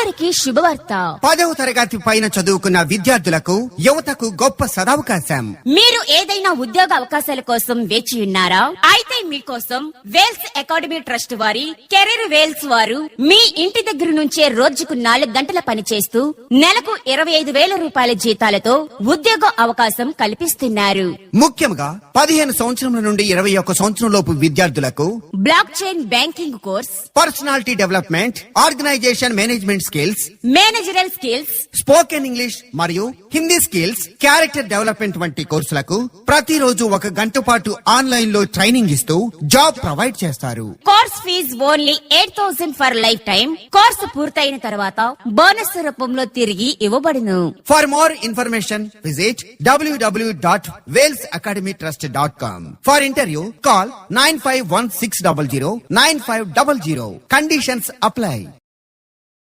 అందరికీ శుభవార్త. 10వ తరగతి పైన చదువుకున్న విద్యార్థులకు, యువతకు గొప్ప సదవకాశం. మీరు ఏదైనా ఉద్యోగ అవకాశాల కోసం వేచి ఉన్నారా? అయితే మీకోసం వేల్స్ అకాడమీ ట్రస్ట్ వారి కెరీర్ వేల్స్ వారు మీ ఇంటి దగ్గర నుంచే రోజుకు 4 గంటల పని చేస్తూ నెలకు 25,000 రూపాయల జీతాలతో ఉద్యోగ అవకాశం కల్పిస్తున్నారు. ముఖ్యంగా 15 సంవత్సరముల నుండి 21 సంవత్సరం లోపు విద్యార్థులకు blockchain banking course, personality development, organisation management skills, managerial skills, spoken English మరియు హిందీ స్కిల్స్, క్యారెక్టర్ డెవలప్మెంట్ వంటి కోర్సులకు ప్రతిరోజు 1 గంట పాటు ఆన్లైన్ లో ట్రైనింగ్ ఇస్తూ జాబ్ ప్రొవైడ్ చేస్తారు. Course fee only 8,000 for lifetime. Course పూర్తయిన తర్వాత బోనస్ రూపంలో తిరిగి ఇవ్వబడును. For more information visit www.walesacademytrust.com. For interview call 9516009500. Conditions apply.